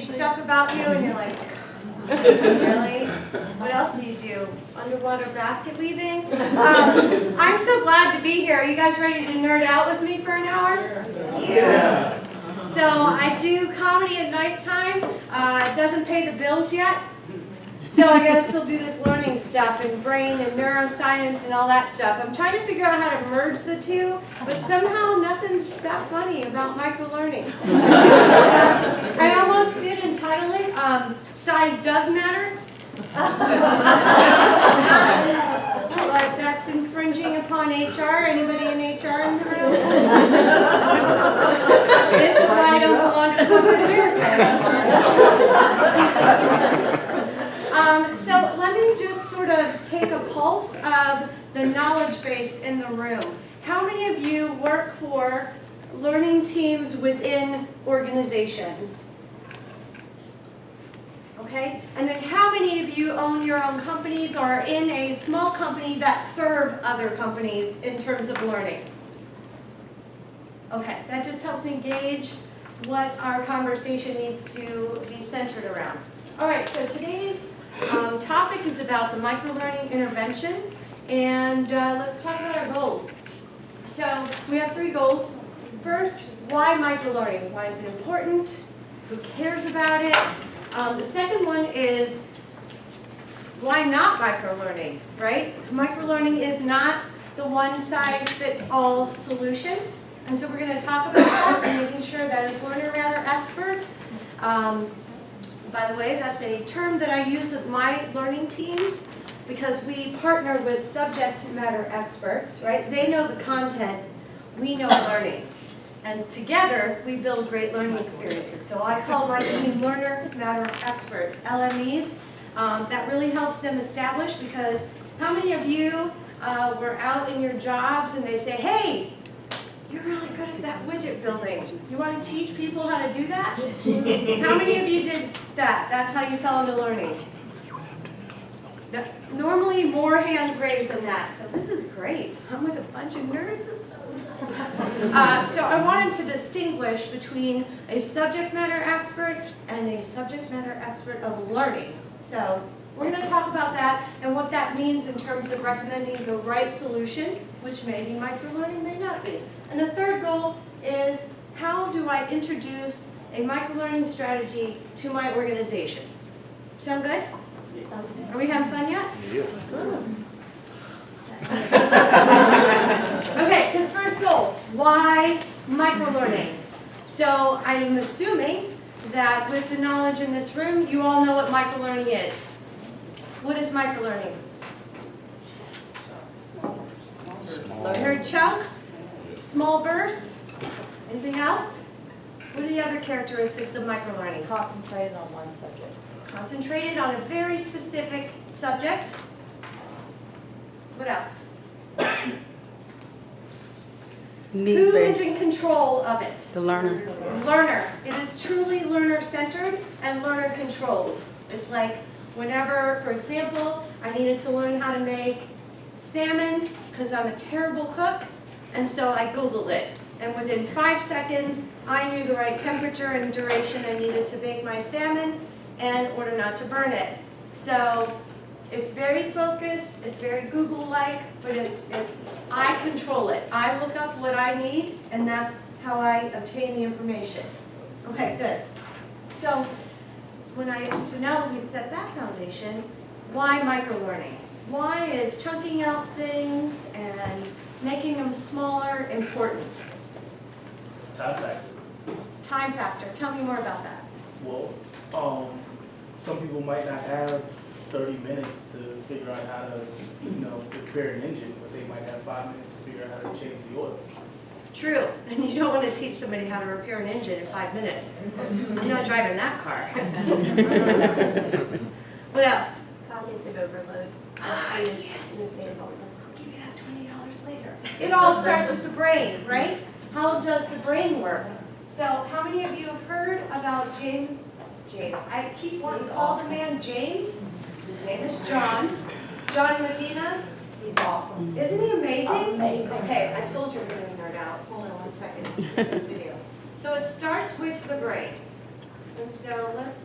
read stuff about you and you're like, really? What else do you do? Underwater basket weaving? I'm so glad to be here. Are you guys ready to nerd out with me for an hour? Yeah. So I do comedy at nighttime. It doesn't pay the bills yet. So I gotta still do this learning stuff and brain and neuroscience and all that stuff. I'm trying to figure out how to merge the two, but somehow nothing's that funny about microlearning. I almost did entitle it, Size Does Matter. But that's infringing upon HR. Anybody in HR in the room? This is why I don't belong to corporate America. So let me just sort of take a pulse of the knowledge base in the room. How many of you work for learning teams within organizations? Okay, and then how many of you own your own companies or are in a small company that serve other companies in terms of learning? Okay, that just helps me gauge what our conversation needs to be centered around. All right, so today's topic is about the microlearning intervention, and let's talk about our goals. So we have 3 goals. First, why microlearning? Why is it important? Who cares about it? The second one is, why not microlearning, right? Microlearning is not the one-size-fits-all solution. And so we're going to talk about that and making sure that as learner matter experts, by the way, that's a term that I use with my learning teams because we partner with subject matter experts, right? They know the content, we know learning. And together, we build great learning experiences. So I call my team Learner Matter Experts, LMEs. That really helps them establish, because how many of you were out in your jobs and they say, hey, you're really good at that widget building. You want to teach people how to do that? How many of you did that? That's how you fell into learning. Normally, more hands raised than that. So this is great. I'm with a bunch of nerds. So I wanted to distinguish between a subject matter expert and a subject matter expert of learning. So we're going to talk about that and what that means in terms of recommending the right solution, which may be microlearning, may not be. And the third goal is, how do I introduce a microlearning strategy to my organization? Sound good? Yes. Are we having fun yet? Yes. Okay, so the first goal, why microlearning? So I'm assuming that with the knowledge in this room, you all know what microlearning is. What is microlearning? Learn chunks, small bursts. Anything else? What are the other characteristics of microlearning? Concentrated on one subject. Concentrated on a very specific subject. What else? Who is in control of it? The learner. Learner. It is truly learner-centered and learner-controlled. It's like whenever, for example, I needed to learn how to make salmon because I'm a terrible cook, and so I Googled it. And within 5 seconds, I knew the right temperature and duration I needed to bake my salmon in order not to burn it. So it's very focused, it's very Google-like, but I control it. I look up what I need, and that's how I obtain the information. Okay, good. So now that we've set that foundation, why microlearning? Why is chunking out things and making them smaller important? Time factor. Time factor. Tell me more about that. Well, some people might not have 30 minutes to figure out how to, repair an engine, but they might have 5 minutes to figure out how to change the oil. True, and you don't want to teach somebody how to repair an engine in 5 minutes. I'm not driving that car. What else? Cognitive overload. I'll give you that $20 later. It all starts with the brain, right? How does the brain work? So how many of you have heard about James? I keep wanting to call the man James. His name is John. John Medina. He's awesome. Isn't he amazing? Amazing. Okay, I told you we're going to nerd out. Hold on one second. This video. So it starts with the brain. And so let's.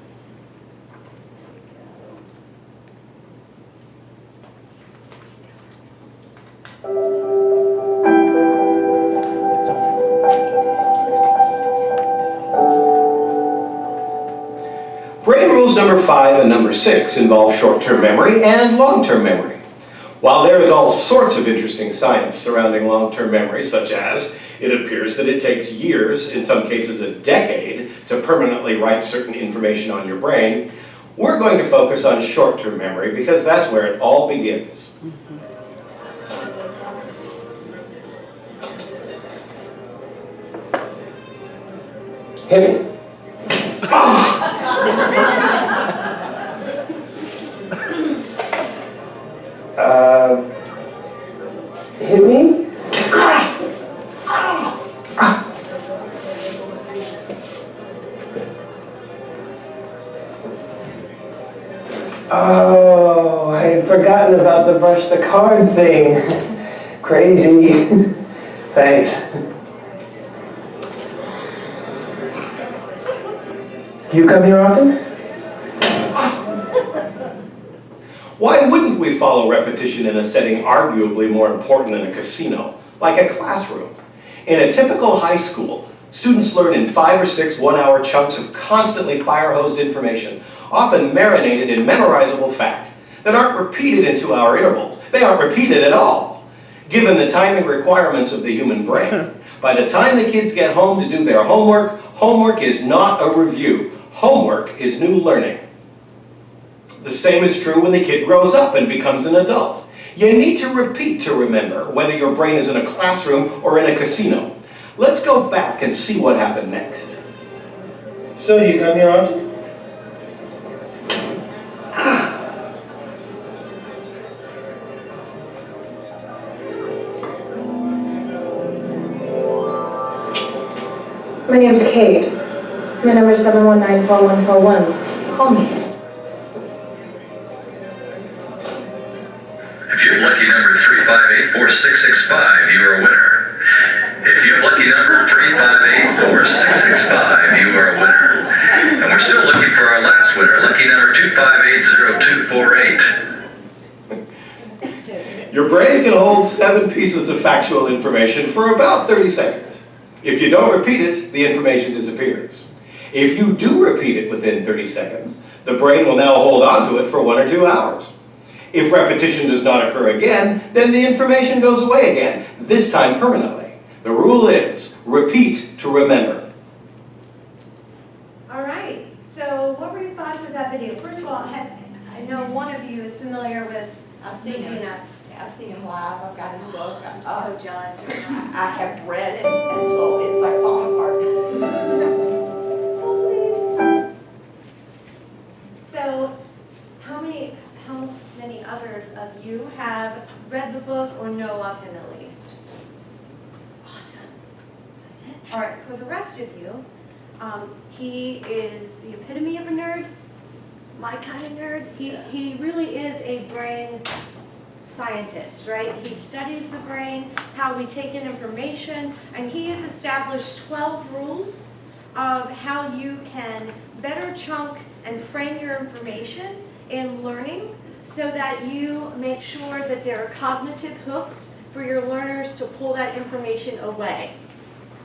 It's on. Brain rules number 5 and number 6 involve short-term memory and long-term memory. While there is all sorts of interesting science surrounding long-term memory, such as it appears that it takes years, in some cases a decade, to permanently write certain information on your brain, we're going to focus on short-term memory because that's where it all begins. Hit me. Hit me? Oh, I had forgotten about the brush the card thing. Crazy. Thanks. You come here often? Why wouldn't we follow repetition in a setting arguably more important than a casino, like a classroom? In a typical high school, students learn in 5 or 6 one-hour chunks of constantly fire-hosed information, often marinated in memorizable fact, that aren't repeated in 2-hour intervals. They aren't repeated at all. Given the timing requirements of the human brain, by the time the kids get home to do their homework, homework is not a review. Homework is new learning. The same is true when the kid grows up and becomes an adult. You need to repeat to remember, whether your brain is in a classroom or in a casino. Let's go back and see what happened next. So you come here often? My name's Kate. My number is 719-4141. Call me. If you have lucky number 3584665, you are a winner. If you have lucky number 3584665, you are a winner. And we're still looking for our last winner, lucky number 2580248. Your brain can hold 7 pieces of factual information for about 30 seconds. If you don't repeat it, the information disappears. If you do repeat it within 30 seconds, the brain will now hold on to it for 1 or 2 hours. If repetition does not occur again, then the information goes away again, this time permanently. The rule is, repeat to remember. All right, so what were your thoughts of that video? First of all, I know one of you is familiar with I've seen him. Tina. I've seen him live, I've got his book. I'm so jealous right now. I have read it, and so it's like falling apart. Oh, please. So, how many others of you have read the book or know of him at least? Awesome. That's it. All right, for the rest of you, he is the epitome of a nerd, my kind of nerd. He really is a brain scientist, right? He studies the brain, how we take in information, and he has established 12 rules of how you can better chunk and frame your information in learning so that you make sure that there are cognitive hooks for your learners to pull that information away.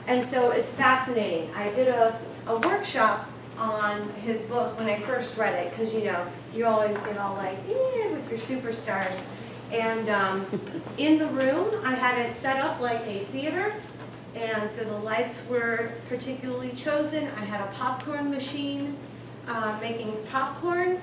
And so it's fascinating. I did a workshop on his book when I first read it, because you know, you always get all like, yeah, with your superstars. And in the room, I had it set up like a theater, and so the lights were particularly chosen. I had a popcorn machine making popcorn.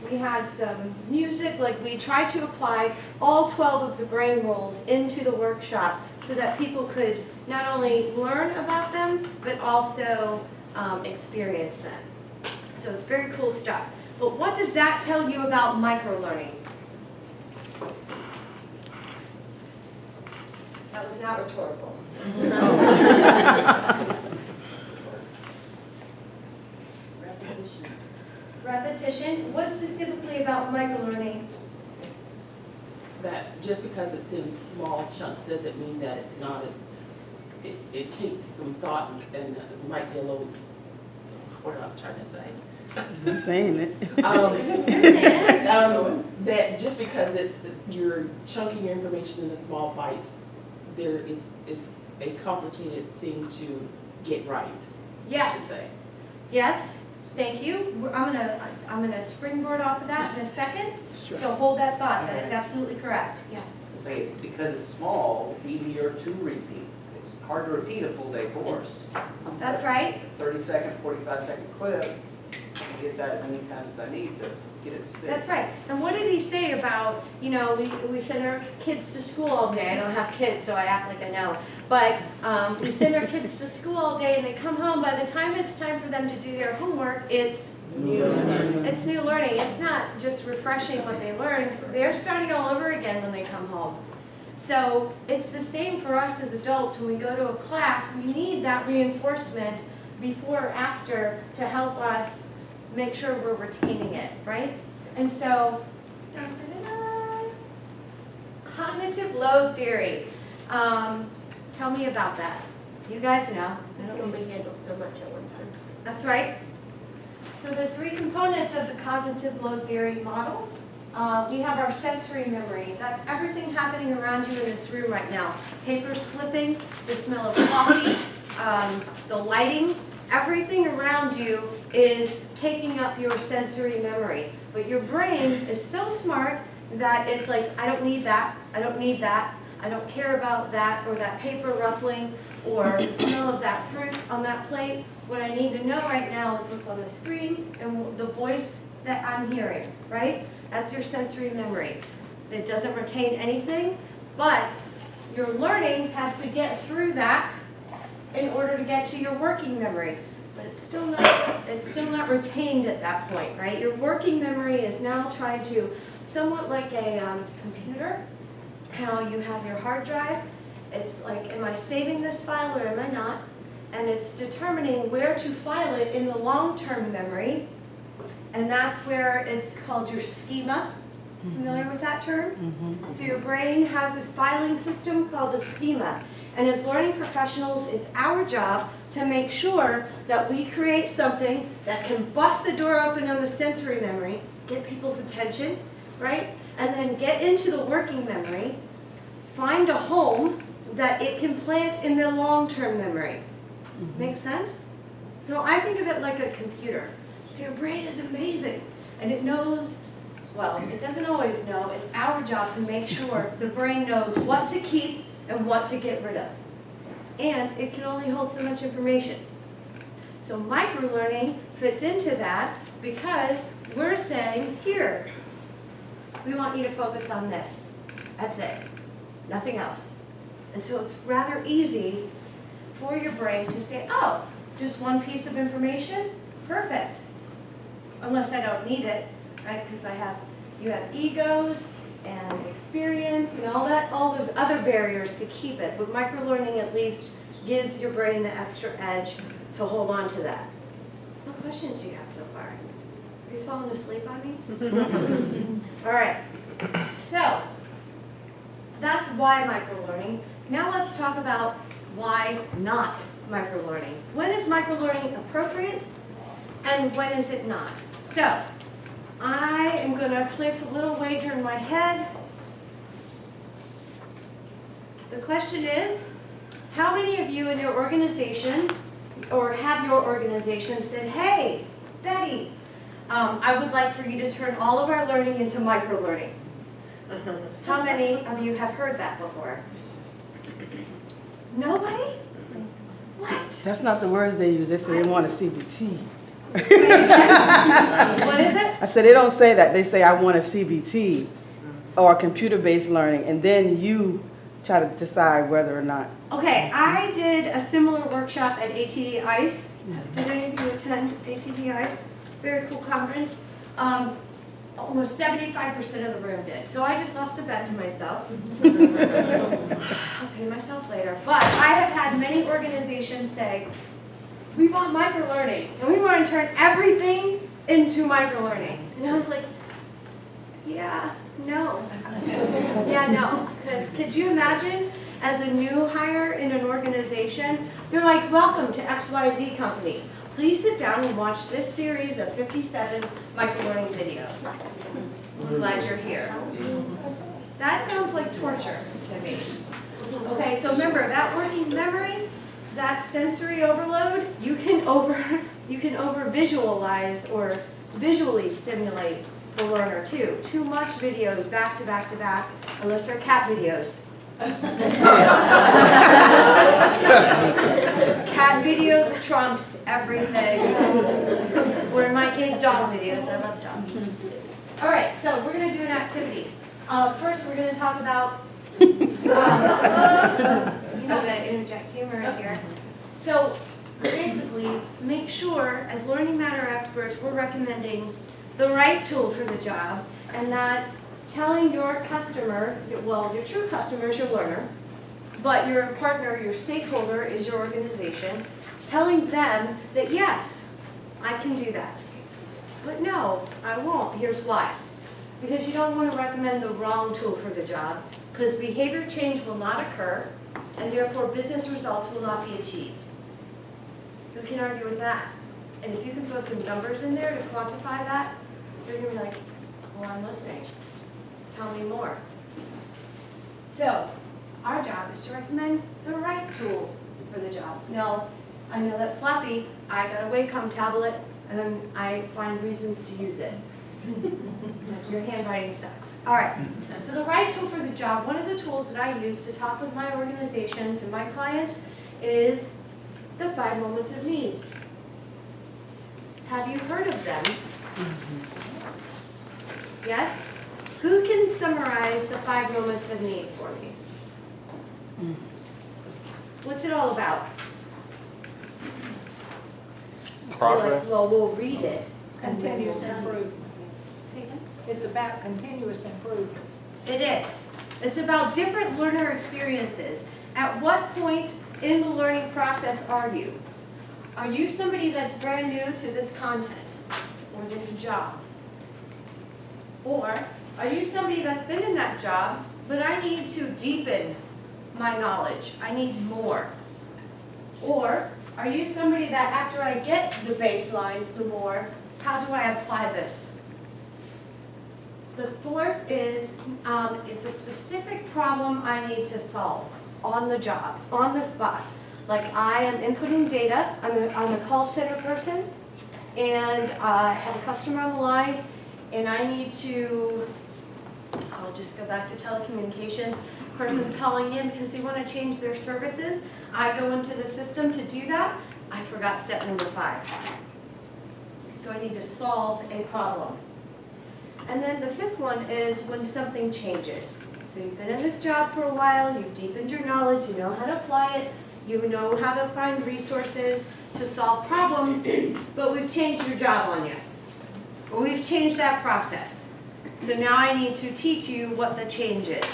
We had some music, like we tried to apply all 12 of the brain rules into the workshop so that people could not only learn about them, but also experience them. So it's very cool stuff. But what does that tell you about microlearning? That was not rhetorical. Repetition. What specifically about microlearning? That just because it's in small chunks doesn't mean that it's not as, it takes some thought and it might be a little what I'm trying to say. I'm saying it. That just because you're chunking your information into small bites, it's a complicated thing to get right. I should Yes, say. yes, thank you. I'm gonna springboard off of that in a second. So hold that thought, that is absolutely correct, yes. To say, because it's small, it's easier to repeat. It's hard to repeat a full day course. That's right. 30-second, 45-second clip, I get that as many times as I need to get it to stick. That's right. And what did he say about, you know, we send our kids to school all day. I don't have kids, so I act like I know. But we send our kids to school all day and they come home. By the time it's time for them to do their homework, it's new learning. It's new learning. It's not just refreshing what they learned. They're starting all over again when they come home. So it's the same for us as adults. When we go to a class, we need that reinforcement before or after to help us make sure we're retaining it, right? And so, cognitive load theory. Tell me about that. You guys know. We can only handle so much at one time. That's right. So the three components of the cognitive load theory model, we have our sensory memory. That's everything happening around you in this room right now. Papers flipping, the smell of coffee, the lighting, everything around you is taking up your sensory memory. But your brain is so smart that it's like, I don't need that, I don't need that, I don't care about that, or that paper ruffling, or the smell of that fruit on that plate. What I need to know right now is what's on the screen and the voice that I'm hearing, right? That's your sensory memory. It doesn't retain anything, but your learning has to get through that in order to get to your working memory. But it's still not retained at that point, right? Your working memory is now trying to, somewhat like a computer, how you have your hard drive. It's like, am I saving this file or am I not? And it's determining where to file it in the long-term memory. And that's where it's called your schema. Familiar with that term? Mm-hmm. So your brain has this filing system called a schema. And as learning professionals, it's our job to make sure that we create something that can bust the door open on the sensory memory, get people's attention, right? And then get into the working memory, find a home that it can plant in the long-term memory. Make sense? So I think of it like a computer. So your brain is amazing, and it knows, well, it doesn't always know. It's our job to make sure the brain knows what to keep and what to get rid of. And it can only hold so much information. So microlearning fits into that because we're saying, here, we want you to focus on this. That's it. Nothing else. And so it's rather easy for your brain to say, oh, just one piece of information? Perfect. Unless I don't need it, right? Because you have egos and experience and all that, all those other barriers to keep it. But microlearning at least gives your brain the extra edge to hold on to that. What questions do you have so far? Are you falling asleep on me? All right. So that's why microlearning. Now let's talk about why not microlearning. When is microlearning appropriate and when is it not? So I am going to place a little wager in my head. The question is, how many of you in your organizations or have your organization said, hey, Betty, I would like for you to turn all of our learning into microlearning? How many of you have heard that before? Nobody? What? That's not the words they use. They say they want a CBT. What is it? I said they don't say that. They say I want a CBT or computer-based learning, and then you try to decide whether or not. Okay, I did a similar workshop at ATD ICE. Did any of you attend ATD ICE? Very cool conference. Almost 75% of the room did. So I just lost a bet to myself. I'll pay myself later. But I have had many organizations say, we want microlearning, and we want to turn everything into microlearning. And I was like, yeah, no. Yeah, no. Because could you imagine, as a new hire in an organization, they're like, welcome to XYZ company. please sit down and watch this series of 57 microlearning videos. I'm glad you're here. That sounds like torture to me. Okay, so remember, that working memory, that sensory overload, you can over visualize or visually stimulate the learner too. Too much videos back to back to back, unless they're cat videos. Cat videos trumps everything. Or in my case, dog videos. I love dogs. All right, so we're going to do an activity. First, we're going to talk about, I'm going to interject humor in here. So basically, make sure, as learning matter experts, we're recommending the right tool for the job, and not telling your customer, well, your true customer is your learner, but your partner, your stakeholder is your organization, telling them that yes, I can do that. But no, I won't. Here's why. Because you don't want to recommend the wrong tool for the job, because behavior change will not occur, and therefore business results will not be achieved. Who can argue with that? And if you can throw some numbers in there to quantify that, you're going to be like, well, I'm listening. Tell me more. So, our job is to recommend the right tool for the job. Now, I know that's sloppy. I got a Wacom tablet, and I find reasons to use it. Your handwriting sucks. All right. So the right tool for the job, one of the tools that I use to talk with my organizations and my clients is the 5 moments of need. Have you heard of them? Yes? Who can summarize the 5 moments of need for me? What's it all about? Progress. Like, well, we'll read it. Continuous improvement. Say again? It's about continuous improvement. It is. It's about different learner experiences. At what point in the learning process are you? Are you somebody that's brand new to this content or this job? Or are you somebody that's been in that job, but I need to deepen my knowledge? I need more. Or are you somebody that after I get the baseline, the more, how do I apply this? The fourth is, it's a specific problem I need to solve on the job, on the spot. Like I am inputting data, I'm a call center person, and I have a customer on the line, and I need to, I'll just go back to telecommunications. Person's calling in because they want to change their services. I go into the system to do that. I forgot step number 5. So I need to solve a problem. And then the 5th one is when something changes. So you've been in this job for a while, you've deepened your knowledge, you know how to apply it, you know how to find resources to solve problems, but we've changed your job on you. Or we've changed that process. So now I need to teach you what the change is.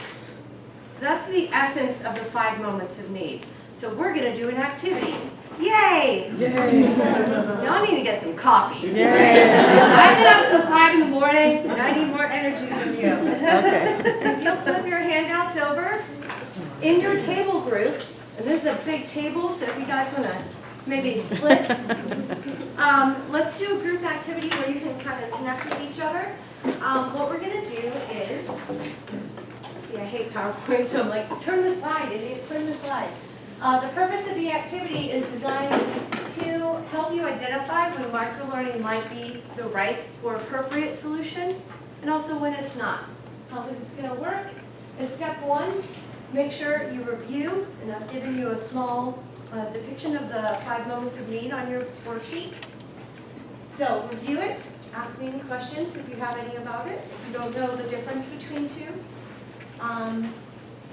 So that's the essence of the 5 moments of need. So we're going to do an activity. Yay! Yay. Y'all need to get some coffee. Yay. I've been up since 5 in the morning, and I need more energy from you. Okay. If you'll flip your handouts over, in your table groups, and this is a big table, so if you guys want to maybe split, let's do a group activity where you can kind of connect with each other. What we're going to do is, see, I hate PowerPoint, so I'm like, turn the slide, idiot, turn the slide. The purpose of the activity is designed to help you identify when microlearning might be the right or appropriate solution, and also when it's not. How this is going to work is step 1, make sure you review, and I've given you a small depiction of the 5 moments of need on your worksheet. So review it, ask me any questions if you have any about it, if you don't know the difference between 2.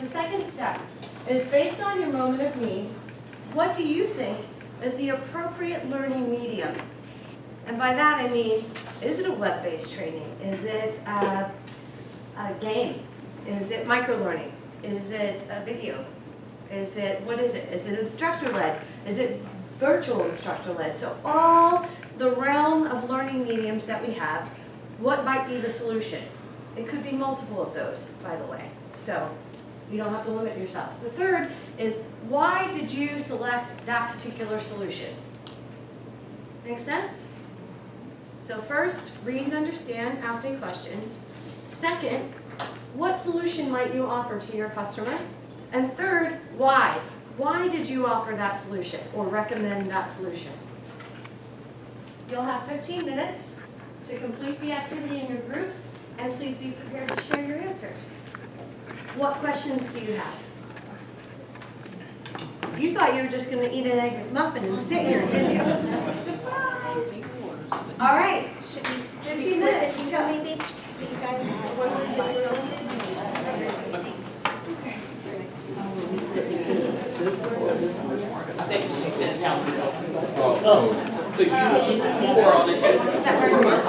The second step is based on your moment of need, what do you think is the appropriate learning medium? And by that I mean, is it a web-based training? Is it a game? Is it microlearning? Is it a video? Is it, what is it? Is it instructor-led? Is it virtual instructor-led? So all the realm of learning mediums that we have, what might be the solution? It could be multiple of those, by the way. So you don't have to limit yourself. The third is, why did you select that particular solution? Make sense? So first, read and understand, ask me questions. Second, what solution might you offer to your customer? And third, why? Why did you offer that solution or recommend that solution? You'll have 15 minutes to complete the activity in your groups, and please be prepared to share your answers. What questions do you have? You thought you were just going to eat an egg McMuffin and sit here, didn't you? Surprise! All right, 15 minutes. You go, maybe, so you guys, I think she said down. So you, before all the. Is that where you're